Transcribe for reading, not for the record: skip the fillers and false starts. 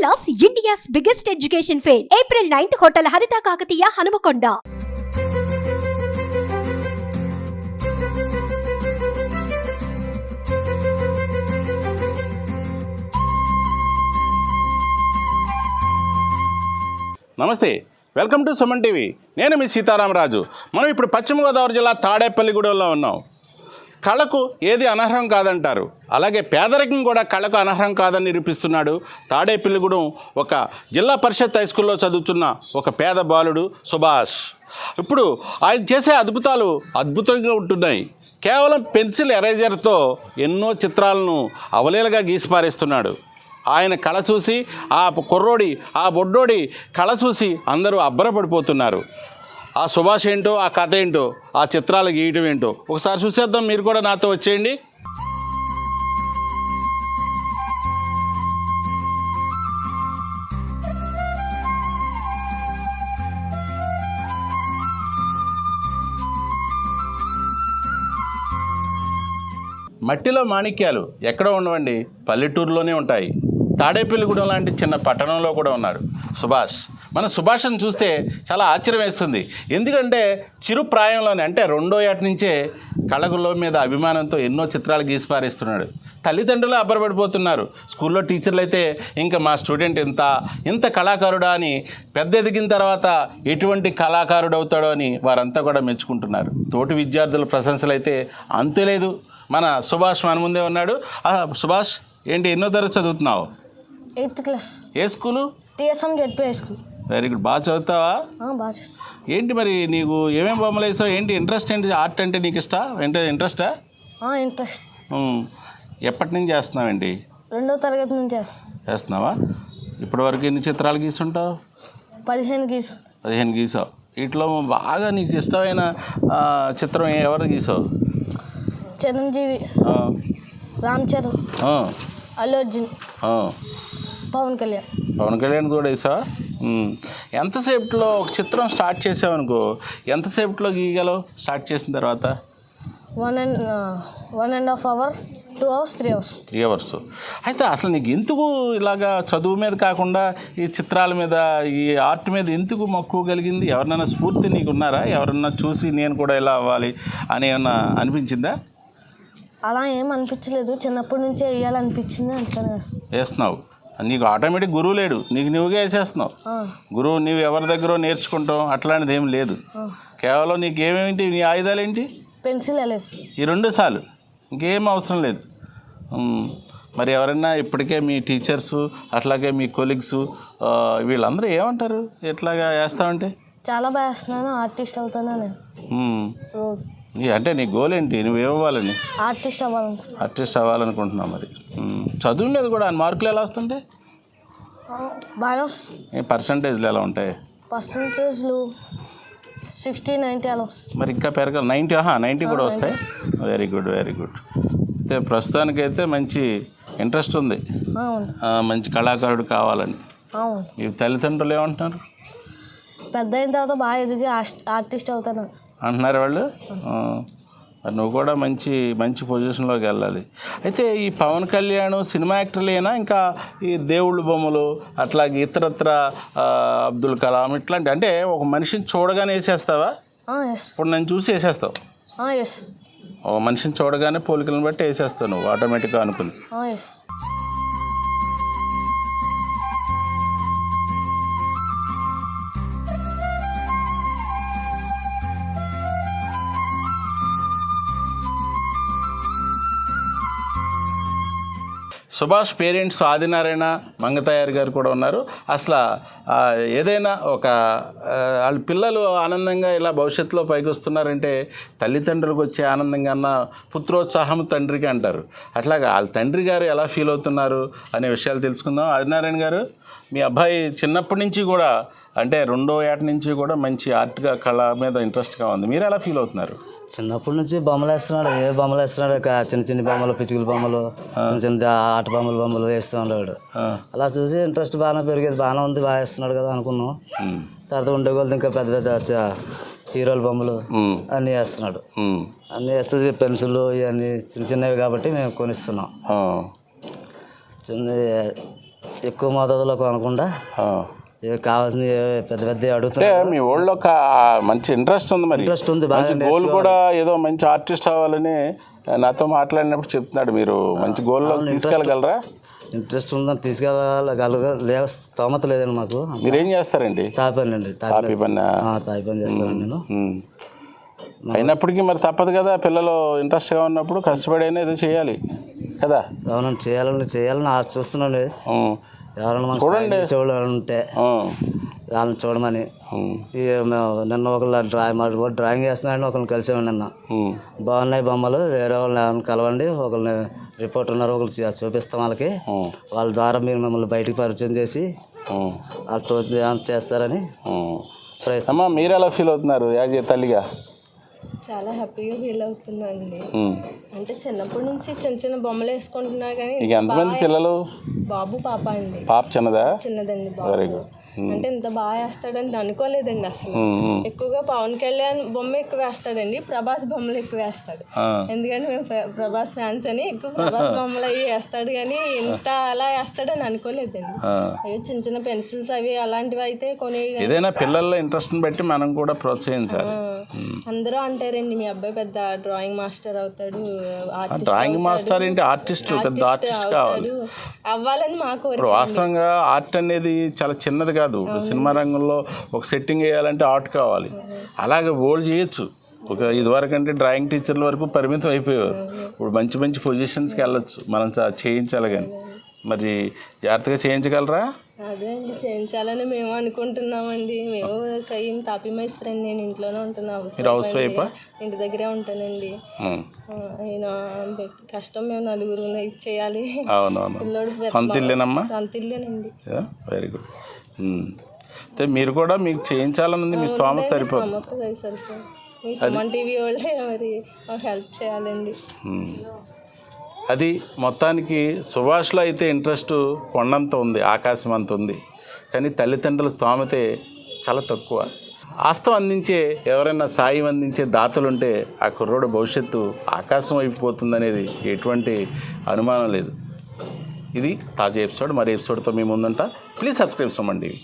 Wonderla's India's biggest education fair. April 9th, Hotel Harita Kakatiya, Hanamakonda. నమస్తే, welcome to Suman TV. నేను మీ సీతారామరాజు. మనం ఇప్పుడు పశ్చిమ గోదావరి జిల్లా తాడేపల్లి గూడెంలో ఉన్నాం. కళకు ఏది అనర్హం కాదంటారు, అలాగే పేదరికం కూడా కళకు అనర్హం కాదని నిరూపిస్తున్నాడు తాడేపల్లి గూడెం ఒక జిల్లా పరిషత్ హై స్కూల్లో చదువుతున్న ఒక పేద బాలుడు సుభాష్. ఇప్పుడు ఆయన చేసే అద్భుతాలు అద్భుతంగా ఉంటున్నాయి. కేవలం పెన్సిల్ ఎరేజర్తో ఎన్నో చిత్రాలను అవలీలగా గీసిపారేస్తున్నాడు. ఆయన కళ చూసి ఆ కుర్రోడి ఆ బొడ్డోడి కళ చూసి అందరూ అబ్బరపడిపోతున్నారు. ఆ సుభాష్ ఏంటో, ఆ కథ ఏంటో, ఆ చిత్రాలు గీయటం ఏంటో ఒకసారి చూసేద్దాం. మీరు కూడా నాతో వచ్చేయండి. మట్టిలో మాణిక్యాలు ఎక్కడో ఉండవండి, పల్లెటూరులోనే ఉంటాయి. తాడేపల్లిగూడెం లాంటి చిన్న పట్టణంలో కూడా ఉన్నాడు సుభాష్. మన సుభాష్ని చూస్తే చాలా ఆశ్చర్యం వేస్తుంది. ఎందుకంటే చిరు ప్రాయంలోనే, అంటే 2వ ఏట నుంచే కళల మీద అభిమానంతో ఎన్నో చిత్రాలు గీసిపారేస్తున్నాడు. తల్లిదండ్రులు అబ్బరపడిపోతున్నారు. స్కూల్లో టీచర్లు అయితే ఇంకా మా స్టూడెంట్ ఇంత కళాకారుడా అని, పెద్ద ఎదిగిన తర్వాత ఎటువంటి కళాకారుడు అవుతాడో అని వారంతా కూడా మెచ్చుకుంటున్నారు. తోటి విద్యార్థుల ప్రశంసలు అయితే అంతులేదు. మన సుభాష్ మన ముందే ఉన్నాడు. సుభాష్, ఏంటి ఎన్నో తరగతి చదువుతున్నావు? 8th class. ఏ school? TSM ZP high school. Very good. బాగా చదువుతావా? బాగా చేస్తాను. ఏంటి మరి నీకు ఏమేమి బొమ్మలు వేసావు? ఏంటి ఇంట్రెస్ట్? ఏంటి ఆర్ట్ అంటే నీకు ఇంట్రెస్టా? ఇంట్రెస్ట్. ఎప్పటి నుంచి చేస్తున్నావేంటి? 2వ తరగతి నుంచి చేస్తున్నావా? ఇప్పటి వరకు ఎన్ని చిత్రాలు గీసుంటావు? 15 గీసావు. 15 గీసావు. వీటిలో బాగా నీకు ఇష్టమైన చిత్రం ఎవరు గీసావు? చిరంజీవి, రామ్ చరణ్, అల్లు అర్జున్, పవన్ కళ్యాణ్ కూడా వేసావా? ఎంతసేపట్లో ఒక చిత్రం స్టార్ట్ చేసావనుకో, ఎంతసేపట్లో గీయగలవు స్టార్ట్ చేసిన తర్వాత? 1.5 hours, 2 hours, 3 hours. అయితే అసలు నీకు ఎందుకు ఇలాగా చదువు మీద కాకుండా ఈ చిత్రాల మీద, ఈ ఆర్ట్ మీద ఎందుకు మక్కువ కలిగింది? ఎవరినైనా స్ఫూర్తి నీకు ఉన్నారా? ఎవరన్నా చూసి నేను కూడా ఇలా అవ్వాలి అని ఏమన్నా అనిపించిందా? అలా ఏం అనిపించలేదు. చిన్నప్పటి నుంచే వేయాలనిపించింది, అందుకని వేస్తున్నావు. నీకు ఆటోమేటిక్ గురువు లేడు, నీకు నువ్వుగా వేసేస్తున్నావు. గురువు నీవు ఎవరి దగ్గర నేర్చుకుంటాం అట్లాంటిది ఏం లేదు. కేవలం నీకు ఏమేంటి, నీ ఆయుధాలు ఏంటి? Pencil erase. ఈ 2 చాలు, ఇంకేం అవసరం లేదు. మరి ఎవరైనా ఇప్పటికే మీ టీచర్సు అట్లాగే మీ కొలీగ్స్ వీళ్ళందరూ ఏమంటారు ఎట్లాగా వేస్తావంటే? చాలా బాగా వేస్తున్నాను, ఆర్టిస్ట్ అవుతాను నేను. అంటే నీ గోల్ ఏంటి? నువ్వు ఏమవ్వాలని? ఆర్టిస్ట్ అవ్వాలనుకుంటున్నావు. మరి చదువు మీద కూడా మార్కులు ఎలా వస్తుంటాయి? పర్సంటేజ్లు ఎలా ఉంటాయి? పర్సంటేజ్లు 60, 90 అలా వస్తాయి. మరి ఇంకా పెరగాలి. 90 కూడా వస్తాయి. Very good. అయితే ప్రస్తుతానికైతే మంచి ఇంట్రెస్ట్ ఉంది, మంచి కళాకారుడు కావాలని. ఈ తల్లిదండ్రులు ఏమంటున్నారు? పెద్ద అయిన తర్వాత బాగా ఎదిగి ఆర్టిస్ట్ అవుతాను అంటున్నారు వాళ్ళు. మరి నువ్వు కూడా మంచి పొజిషన్లోకి వెళ్ళాలి. అయితే ఈ పవన్ కళ్యాణ్ సినిమా యాక్టర్లేనా, ఇంకా ఈ దేవుళ్ళ బొమ్మలు అట్లాగే ఇతరత్ర అబ్దుల్ కలాం ఇట్లాంటి, అంటే ఒక మనిషిని చూడగానే వేసేస్తావా? ఇప్పుడు నన్ను చూసి వేసేస్తావు. ఒక మనిషిని చూడగానే పోలికలను బట్టి వేసేస్తావు నువ్వు ఆటోమేటిక్గా అనుకుని. సుభాష్ పేరెంట్స్ ఆదినారాయణ, మంగతాయారు గారు కూడా ఉన్నారు. అసలు ఏదైనా ఒక వాళ్ళ పిల్లలు ఆనందంగా ఇలా భవిష్యత్తులో పైకి వస్తున్నారంటే తల్లిదండ్రులకు వచ్చే ఆనందం కన్నా పుత్రోత్సాహం తండ్రికి అంటారు. అట్లాగా వాళ్ళ తండ్రి గారు ఎలా ఫీల్ అవుతున్నారు అనే విషయాలు తెలుసుకుందాం. ఆదినారాయణ గారు, మీ అబ్బాయి చిన్నప్పటి నుంచి కూడా, అంటే 2వ ఏట నుంచి కూడా మంచి ఆర్ట్గా కళ మీద ఇంట్రెస్ట్గా ఉంది. మీరు ఎలా ఫీల్ అవుతున్నారు? చిన్నప్పటి నుంచి బొమ్మలు వేస్తున్నాడు. ఏ బొమ్మలు వేస్తున్నాడు? చిన్న బొమ్మలు, పిచ్చుకల బొమ్మలు, చిన్న ఆట బొమ్మలు వేస్తూ ఉన్నాడు. అలా చూసి ఇంట్రెస్ట్ బాగానే పెరిగేది. బాగానే ఉంది, బాగా వేస్తున్నాడు కదా అనుకున్నాం. తర్వాత ఉండేవాళ్ళు ఇంకా పెద్ద హీరోల బొమ్మలు అన్నీ వేస్తున్నాడు. అన్నీ వేస్తుంది. పెన్సిల్ ఇవన్నీ చిన్నవి కాబట్టి మేము కొనిస్తున్నాం. చిన్న ఎక్కువ మోతాదులో కొనకుండా కావాల్సింది పెద్ద పెద్ద అడుగుతుంటే మీ ఊళ్ళో ఒక మంచి ఇంట్రెస్ట్ ఉంది, మరి ఇంట్రెస్ట్ ఉంది, బాగా గోల్ కూడా ఏదో మంచి ఆర్టిస్ట్ అవ్వాలని నాతో మాట్లాడినప్పుడు చెప్తున్నాడు. మీరు మంచి గోల్లో తీసుకెళ్ళగలరా? ఇంట్రెస్ట్ ఉందని తీసుకెళ్ళగలగ స్తోమత లేదండి మాకు. మీరేం చేస్తారండి? తాపి పని అండి. తాపి పని చేస్తాను నేను. అయినప్పటికీ మరి తప్పదు కదా, పిల్లలు ఇంట్రెస్ట్గా ఉన్నప్పుడు కష్టపడైనా ఏదో చేయాలి కదా. అవునండి, చేయాలని చూస్తున్నాండి. ఎవరైనా మనకు చూడండి చేసేవాళ్ళు ఉంటే వాళ్ళని చూడమని. నిన్న ఒకళ్ళు డ్రాయింగ్ చేస్తున్నారని ఒకరిని కలిసామండి. నిన్న బాగున్నాయి బొమ్మలు, వేరే వాళ్ళని ఎవరిని కలవండి, ఒకరిని రిపోర్ట్ ఉన్నారు, ఒకరు చూపిస్తాం వాళ్ళకి. వాళ్ళ ద్వారా మీరు మిమ్మల్ని బయటికి పరిచయం చేసి వాళ్ళు చేస్తారని. అమ్మా, మీరు ఎలా ఫీల్ అవుతున్నారు యాజ్ ఏ తల్లిగా? చాలా హ్యాపీగా ఫీల్ అవుతున్నానండి. అంటే చిన్నప్పటి నుంచి చిన్న చిన్న బొమ్మలు వేసుకుంటున్నా కానీ. ఎంతమంది పిల్లలు? బాబు పాప అండి. పాప చిన్నదా? చిన్నదండి బాబు. అంటే ఇంత బాగా వేస్తాడని అనుకోలేదండి అసలు. ఎక్కువగా పవన్ కళ్యాణ్ బొమ్మ ఎక్కువ వేస్తాడండి, ప్రభాస్ బొమ్మలు ఎక్కువ వేస్తాడు. ఎందుకంటే మేము ప్రభాస్ ఫ్యాన్స్ అని ఎక్కువ ప్రభాస్ బొమ్మలు అవి వేస్తాడు, కానీ ఇంత అలా వేస్తాడని అనుకోలేదండి. అవి చిన్న చిన్న పెన్సిల్స్ అవి అలాంటివి అయితే కొని. ఏదైనా పిల్లల ఇంట్రెస్ట్ బట్టి మనం కూడా ప్రోత్సహించాలి. అందరూ అంటారండి మీ అబ్బాయి పెద్ద డ్రాయింగ్ మాస్టర్ అవుతాడు. డ్రాయింగ్ మాస్టర్ ఏంటి, ఆర్టిస్ట్, పెద్ద ఆర్టిస్ట్ కావాలి అవ్వాలని మా కోరిక. వాస్తవంగా ఆర్ట్ అనేది చాలా చిన్నది కాదు. సినిమా రంగంలో ఒక సెట్టింగ్ వేయాలంటే ఆర్ట్ కావాలి. అలాగే ఓల్డ్ చేయొచ్చు. ఒక ఇదివరకు అంటే డ్రాయింగ్ టీచర్ల వరకు పరిమితం అయిపోయేవారు. ఇప్పుడు మంచి మంచి పొజిషన్స్కి వెళ్ళొచ్చు. మనం చేయించాలి, కానీ మరి జాగ్రత్తగా చేయించగలరా? అదే అండి, చేయించాలని మేము అనుకుంటున్నామండి. మేము కయ్యం తాపి మేస్త్రండి. నేను ఇంట్లోనే ఉంటున్నాను. House wife? ఇంటి దగ్గరే ఉంటానండి. ఆయన కష్టం మేము నలుగురు ఇచ్చేయాలి. అవునవును. సొంత ఇల్లేనమ్మా? సొంత ఇల్లేనండి. Very good. అయితే మీరు కూడా మీకు చేయించాలని ఉంది, మీ స్తోమత సరిపోదు. మీ సుమన్ టీవీ వాళ్ళే మరి హెల్ప్ చేయాలండి. అది మొత్తానికి సుభాష్లో అయితే ఇంట్రెస్ట్ కొండంత ఉంది, ఆకాశం అంత ఉంది. కానీ తల్లిదండ్రుల స్తోమతే చాలా తక్కువ. ఆస్తం అందించే ఎవరైనా సాయం అందించే దాతలుంటే ఆ కుర్రోడు భవిష్యత్తు ఆకాశం అయిపోతుందనేది ఎటువంటి అనుమానం లేదు. ఇది తాజా ఎపిసోడ్. మరి ఎపిసోడ్తో మీ ముందుంటా. Please subscribe Suman TV.